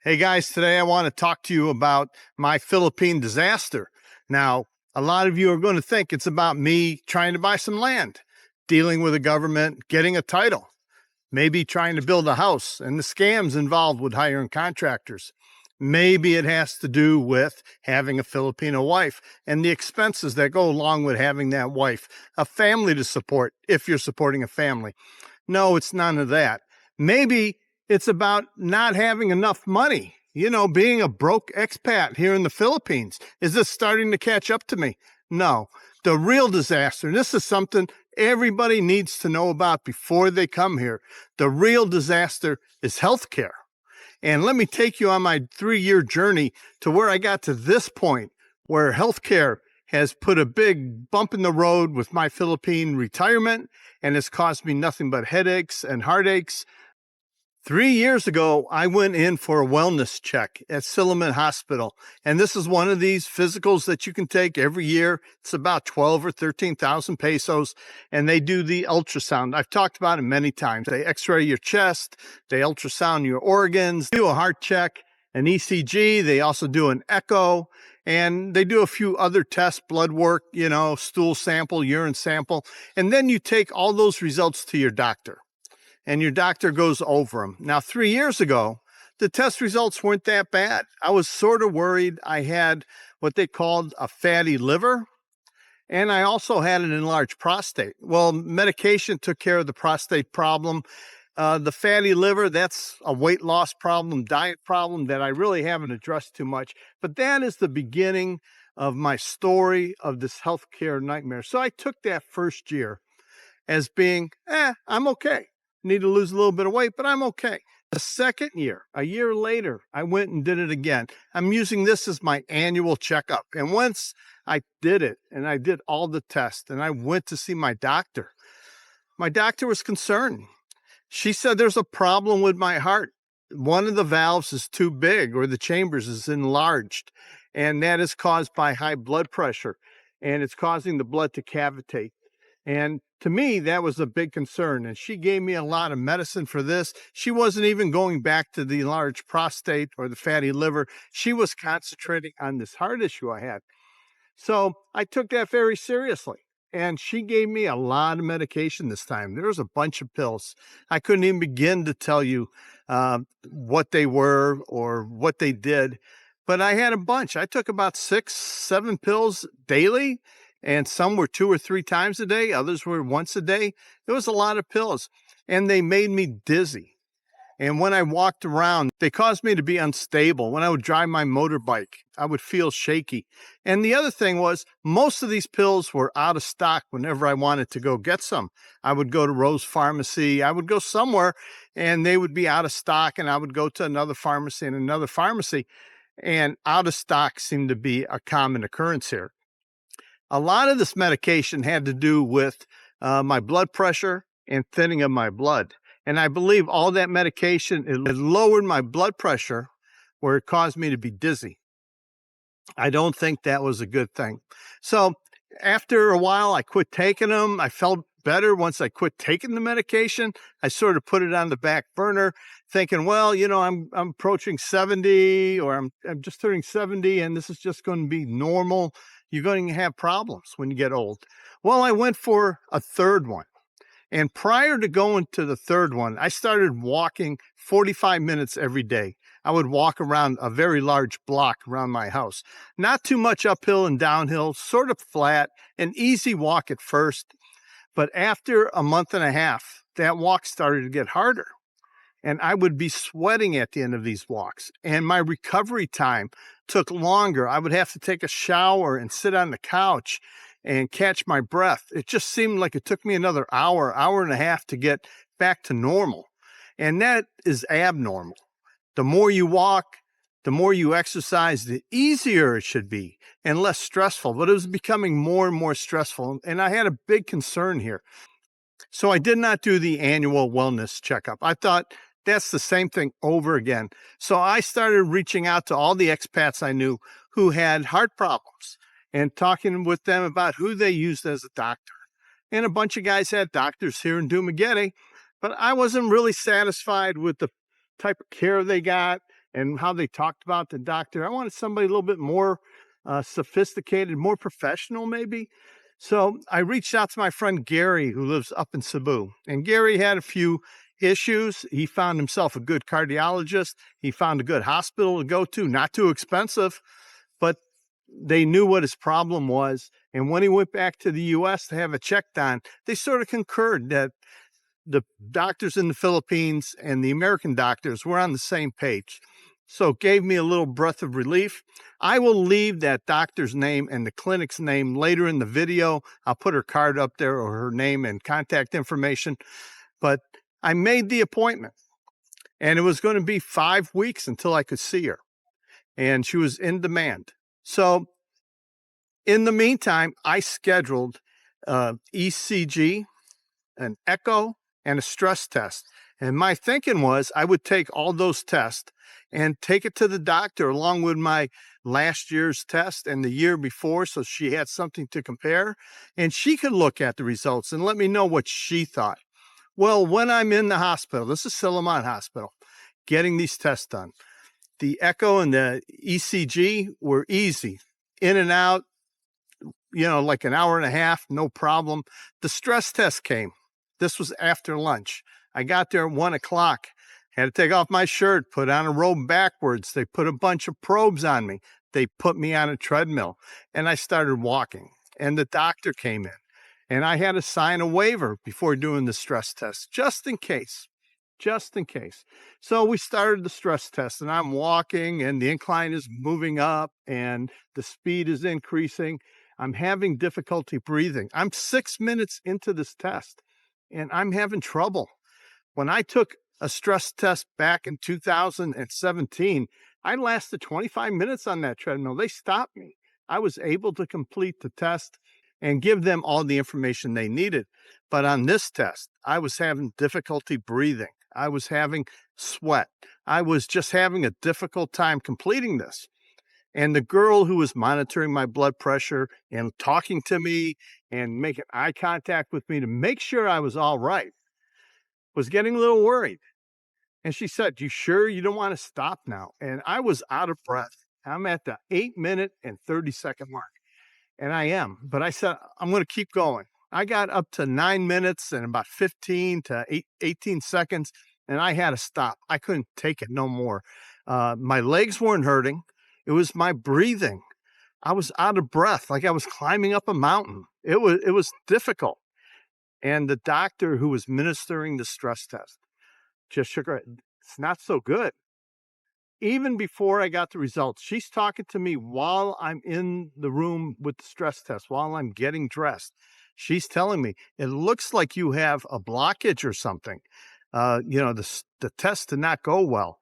Hey guys, today I want to talk to you about my Philippine disaster. Now, a lot of you are going to think it's about me trying to buy some land, dealing with the government, getting a title, maybe trying to build a house, and the scams involved with hiring contractors. Maybe it has to do with having a Filipino wife and the expenses that go along with having that wife, a family to support if you're supporting a family. No, it's none of that. Maybe it's about not having enough money. Being a broke expat here in the Philippines. Is this starting to catch up to me? No. The real disaster, and this is something everybody needs to know about before they come here. The real disaster is healthcare. And let me take you on my 3-year journey to where I got to this point, where healthcare has put a big bump in the road with my Philippine retirement, and it's caused me nothing but headaches and heartaches. 3 years ago, I went in for a wellness check at Cebu Hospital, and this is one of these physicals that you can take every year. It's about 12 or 13,000 pesos, and they do the ultrasound. I've talked about it many times. They x-ray your chest, they ultrasound your organs, do a heart check, an ECG, they also do an echo, and they do a few other tests, blood work, stool sample, urine sample, and then you take all those results to your doctor. And your doctor goes over them. Now, 3 years ago, the test results weren't that bad. I was sort of worried. I had what they called a fatty liver, and I also had an enlarged prostate. Well, medication took care of the prostate problem. The fatty liver, that's a weight loss problem, diet problem that I really haven't addressed too much. But that is the beginning of my story of this healthcare nightmare. So I took that first year as being, I'm okay. Need to lose a little bit of weight, but I'm okay. The second year, a year later, I went and did it again. I'm using this as my annual checkup. And once I did it, and I did all the tests, and I went to see my doctor was concerned. She said there's a problem with my heart. One of the valves is too big, or the chambers is enlarged, and that is caused by high blood pressure, and it's causing the blood to cavitate. And to me, that was a big concern. And she gave me a lot of medicine for this. She wasn't even going back to the large prostate or the fatty liver. She was concentrating on this heart issue I had. So I took that very seriously. And she gave me a lot of medication this time. There was a bunch of pills. I couldn't even begin to tell you what they were or what they did. But I had a bunch. I took about 6, 7 pills daily. And some were 2 or 3 times a day. Others were once a day. There was a lot of pills, and they made me dizzy. And when I walked around, they caused me to be unstable. When I would drive my motorbike, I would feel shaky. And the other thing was, most of these pills were out of stock whenever I wanted to go get some. I would go to Rose Pharmacy. I would go somewhere, and they would be out of stock, and I would go to another pharmacy and another pharmacy. And out of stock seemed to be a common occurrence here. A lot of this medication had to do with my blood pressure and thinning of my blood. And I believe all that medication, it lowered my blood pressure where it caused me to be dizzy. I don't think that was a good thing. So after a while, I quit taking them. I felt better once I quit taking the medication. I sort of put it on the back burner thinking, well, I'm approaching 70 or I'm just turning 70 and this is just going to be normal. You're going to have problems when you get old. Well, I went for a third one. And prior to going to the third one, I started walking 45 minutes every day. I would walk around a very large block around my house. Not too much uphill and downhill, sort of flat, an easy walk at first. But after a month and a half, that walk started to get harder. And I would be sweating at the end of these walks. And my recovery time took longer. I would have to take a shower and sit on the couch and catch my breath. It just seemed like it took me another hour, hour and a half to get back to normal. And that is abnormal. The more you walk, the more you exercise, the easier it should be and less stressful. But it was becoming more and more stressful. And I had a big concern here. So I did not do the annual wellness checkup. I thought that's the same thing over again. So I started reaching out to all the expats I knew who had heart problems and talking with them about who they used as a doctor. And a bunch of guys had doctors here in Dumaguete, but I wasn't really satisfied with the type of care they got and how they talked about the doctor. I wanted somebody a little bit more sophisticated, more professional, maybe. So I reached out to my friend Gary, who lives up in Cebu. And Gary had a few issues. He found himself a good cardiologist. He found a good hospital to go to, not too expensive, but they knew what his problem was. And when he went back to the US to have it checked on, they sort of concurred that the doctors in the Philippines and the American doctors were on the same page. So it gave me a little breath of relief. I will leave that doctor's name and the clinic's name later in the video. I'll put her card up there, or her name and contact information. But I made the appointment, and it was going to be 5 weeks until I could see her. And she was in demand. So in the meantime, I scheduled ECG, an echo, and a stress test. And my thinking was I would take all those tests and take it to the doctor along with my last year's test and the year before, so she had something to compare, and she could look at the results and let me know what she thought. Well, when I'm in the hospital, this is Silliman Hospital, getting these tests done, the echo and the ECG were easy, in and out, like an hour and a half, no problem. The stress test came. This was after lunch. I got there at 1 o'clock, had to take off my shirt, put on a robe backwards. They put a bunch of probes on me. They put me on a treadmill, and I started walking. And the doctor came in, and I had to sign a waiver before doing the stress test, just in case. So we started the stress test, and I'm walking, and the incline is moving up, and the speed is increasing. I'm having difficulty breathing. I'm 6 minutes into this test, and I'm having trouble. When I took a stress test back in 2017, I lasted 25 minutes on that treadmill. They stopped me. I was able to complete the test and give them all the information they needed. But on this test, I was having difficulty breathing. I was having sweat. I was just having a difficult time completing this. And the girl who was monitoring my blood pressure and talking to me and making eye contact with me to make sure I was all right was getting a little worried. And she said, "You sure you don't want to stop now?" And I was out of breath. I'm at the 8-minute and 30-second mark. And I am. But I said, I'm going to keep going. I got up to 9 minutes and about 15 to 18 seconds, and I had to stop. I couldn't take it no more. My legs weren't hurting. It was my breathing. I was out of breath, like I was climbing up a mountain. It was difficult. And the doctor who was administering the stress test just shook her head. It's not so good. Even before I got the results, she's talking to me while I'm in the room with the stress test, while I'm getting dressed. She's telling me, it looks like you have a blockage or something. The test did not go well.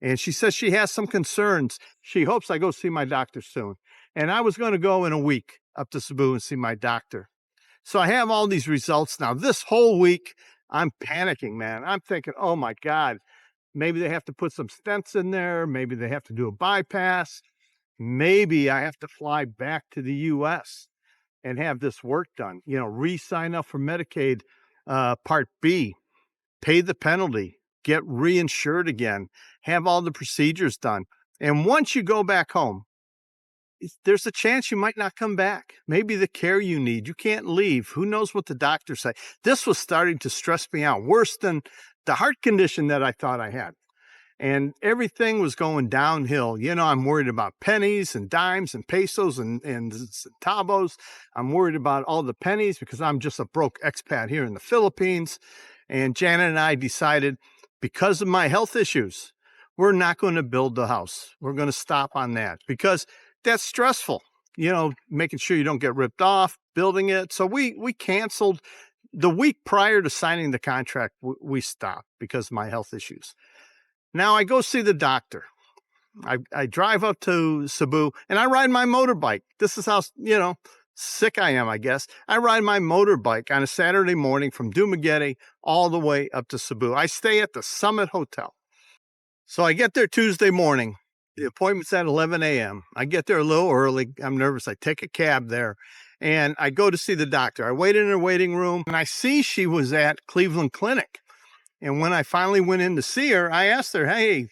And she says she has some concerns. She hopes I go see my doctor soon. And I was going to go in a week up to Cebu and see my doctor. So I have all these results now. This whole week, I'm panicking, man. I'm thinking, oh my God, maybe they have to put some stents in there. Maybe they have to do a bypass. Maybe I have to fly back to the US and have this work done. Re-sign up for Medicaid Part B, pay the penalty, get reinsured again, have all the procedures done. And once you go back home, there's a chance you might not come back. Maybe the care you need, you can't leave. Who knows what the doctors say? This was starting to stress me out, worse than the heart condition that I thought I had. And everything was going downhill. I'm worried about pennies and dimes and pesos and centavos. I'm worried about all the pennies because I'm just a broke expat here in the Philippines. And Janet and I decided, because of my health issues, we're not going to build the house. We're going to stop on that because that's stressful, making sure you don't get ripped off, building it. So we canceled the week prior to signing the contract. We stopped because of my health issues. Now I go see the doctor. I drive up to Cebu and I ride my motorbike. This is how, sick I am, I guess. I ride my motorbike on a Saturday morning from Dumaguete all the way up to Cebu. I stay at the Summit Hotel. So I get there Tuesday morning. The appointment's at 11 a.m. I get there a little early. I'm nervous. I take a cab there and I go to see the doctor. I wait in her waiting room and I see she was at Cleveland Clinic. And when I finally went in to see her, I asked her, "Hey,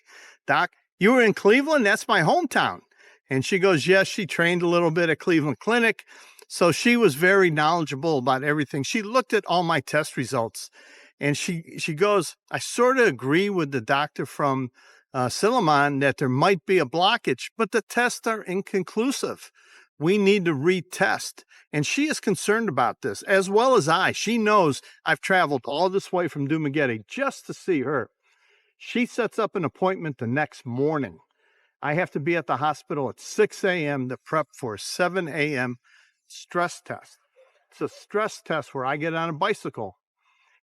doc, You were in Cleveland? That's my hometown. And she goes, yes, she trained a little bit at Cleveland Clinic. So she was very knowledgeable about everything. She looked at all my test results and she goes, I sort of agree with the doctor from Silliman that there might be a blockage, but the tests are inconclusive. We need to retest. And she is concerned about this as well as I. She knows I've traveled all this way from Dumaguete just to see her. She sets up an appointment the next morning. I have to be at the hospital at 6 a.m. to prep for a 7 a.m. stress test. It's a stress test where I get on a bicycle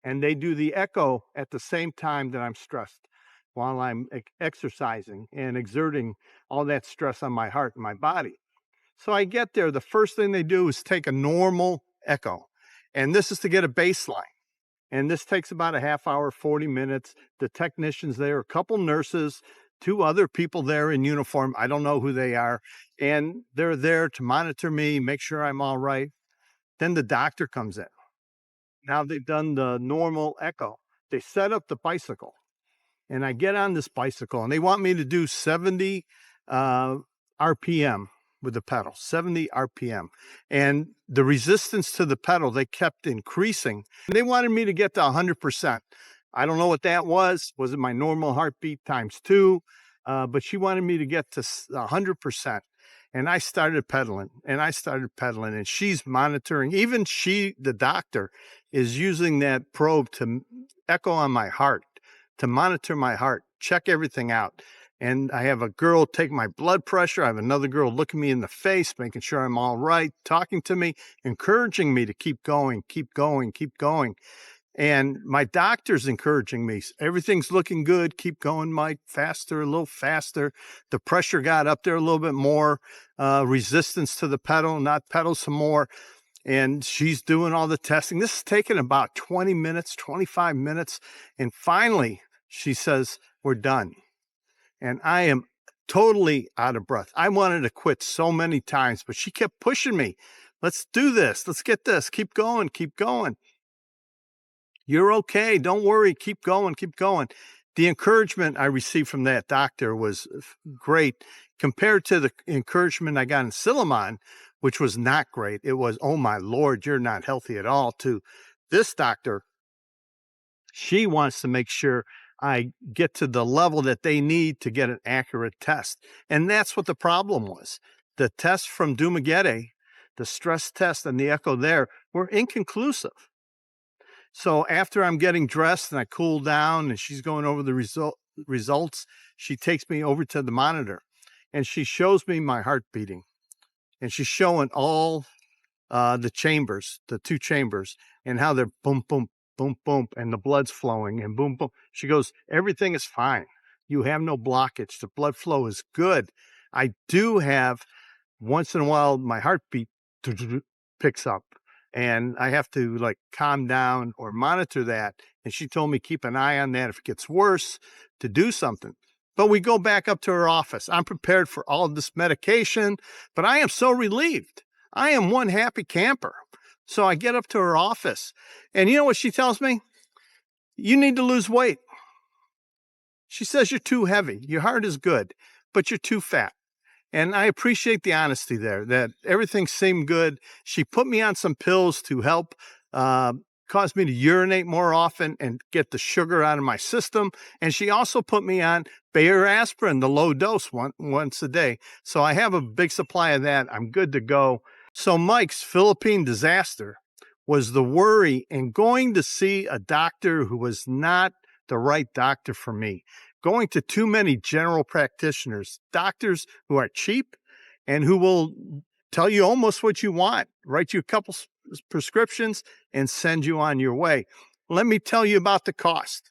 and they do the echo at the same time that I'm stressed while I'm exercising and exerting all that stress on my heart and my body. So I get there. The first thing they do is take a normal echo, and this is to get a baseline. And this takes about a half hour, 40 minutes. The technicians there, a couple nurses, two other people there in uniform. I don't know who they are. And they're there to monitor me, make sure I'm all right. Then the doctor comes in. Now they've done the normal echo. They set up the bicycle. And I get on this bicycle, and they want me to do 70 RPM with the pedal, 70 RPM. And the resistance to the pedal, they kept increasing. They wanted me to get to 100%. I don't know what that was. Was it my normal heartbeat times 2? But she wanted me to get to 100%. And I started pedaling, and she's monitoring. Even she, the doctor, is using that probe to echo on my heart, to monitor my heart, check everything out. And I have a girl take my blood pressure. I have another girl looking me in the face, making sure I'm all right, talking to me, encouraging me to keep going, keep going, keep going. And my doctor's encouraging me. Everything's looking good. Keep going, Mike. Faster, a little faster. The pressure got up there a little bit more. Resistance to the pedal, not pedal some more. And she's doing all the testing. This is taking about 20 minutes, 25 minutes. And finally, she says, we're done. And I am totally out of breath. I wanted to quit so many times, but she kept pushing me. Let's do this. Let's get this. Keep going. Keep going. You're okay. Don't worry. Keep going. Keep going. The encouragement I received from that doctor was great compared to the encouragement I got in Silliman, which was not great. It was, oh my Lord, you're not healthy at all. To this doctor, she wants to make sure I get to the level that they need to get an accurate test. And that's what the problem was. The test from Dumaguete, the stress test and the echo there were inconclusive. So after I'm getting dressed and I cool down and she's going over the results, she takes me over to the monitor and she shows me my heart beating. And she's showing all the chambers, the 2 chambers, and how they're boom, boom, boom, boom, and the blood's flowing and boom, boom. She goes, everything is fine. You have no blockage. The blood flow is good. I do have, once in a while, my heartbeat picks up and I have to like calm down or monitor that. And she told me, keep an eye on that. If it gets worse, to do something. But we go back up to her office. I'm prepared for all of this medication, but I am so relieved. I am one happy camper. So I get up to her office, and you know what she tells me? You need to lose weight. She says you're too heavy. Your heart is good, but you're too fat. And I appreciate the honesty there, that everything seemed good. She put me on some pills to help cause me to urinate more often and get the sugar out of my system. And she also put me on Bayer aspirin, the low dose once a day. So I have a big supply of that. I'm good to go. So Mike's Philippine disaster was the worry and going to see a doctor who was not the right doctor for me. Going to too many general practitioners, doctors who are cheap and who will tell you almost what you want, write you a couple prescriptions and send you on your way. Let me tell you about the cost.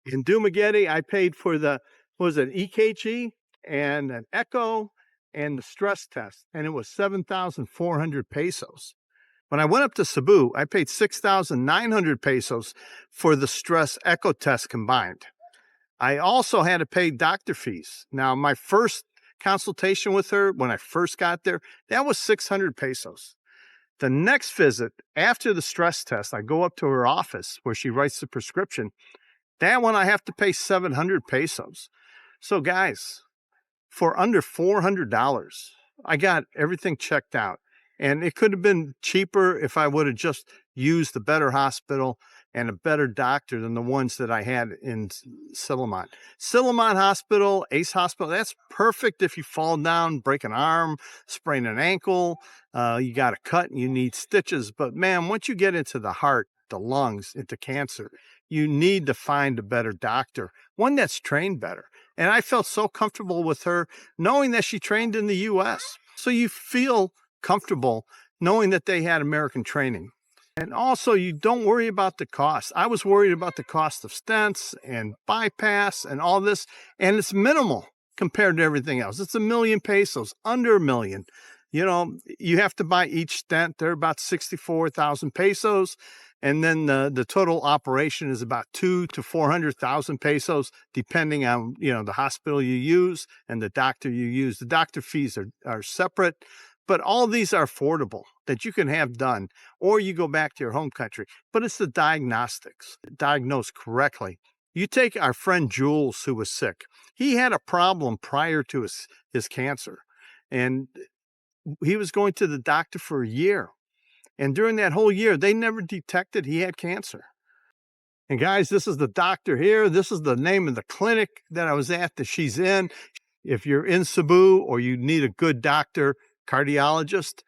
In Dumaguete, I paid for the, EKG and an echo and the stress test, and it was 7,400 pesos. When I went up to Cebu, I paid 6,900 pesos for the stress echo test combined. I also had to pay doctor fees. Now, my first consultation with her, when I first got there, that was 600 pesos. The next visit, after the stress test, I go up to her office where she writes the prescription. That one I have to pay 700 pesos. So guys, for under $400, I got everything checked out. And it could have been cheaper if I would have just used a better hospital and a better doctor than the ones that I had in Silliman. Silliman Hospital, Ace Hospital, that's perfect if you fall down, break an arm, sprain an ankle, you got a cut and you need stitches. But man, once you get into the heart, the lungs, into cancer, you need to find a better doctor, one that's trained better. And I felt so comfortable with her knowing that she trained in the US. So you feel comfortable knowing that they had American training. And also, you don't worry about the cost. I was worried about the cost of stents and bypass and all this, and it's minimal compared to everything else. It's 1,000,000 pesos, under 1,000,000. You know, you have to buy each stent. They're about 64,000 pesos. And then the total operation is about 200,000 to 400,000 pesos, depending on, the hospital you use and the doctor you use. The doctor fees are separate, but all these are affordable that you can have done, or you go back to your home country. But it's the diagnostics, diagnosed correctly. You take our friend Jules, who was sick. He had a problem prior to his cancer, and he was going to the doctor for a year. And during that whole year, they never detected he had cancer. And guys, this is the doctor here. This is the name of the clinic that I was at that she's in. If you're in Cebu or you need a good doctor, cardiologist,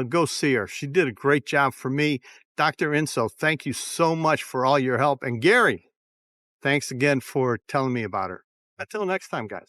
go see her. She did a great job for me. Dr. Inso, thank you so much for all your help. And Gary, thanks again for telling me about her. Until next time, guys.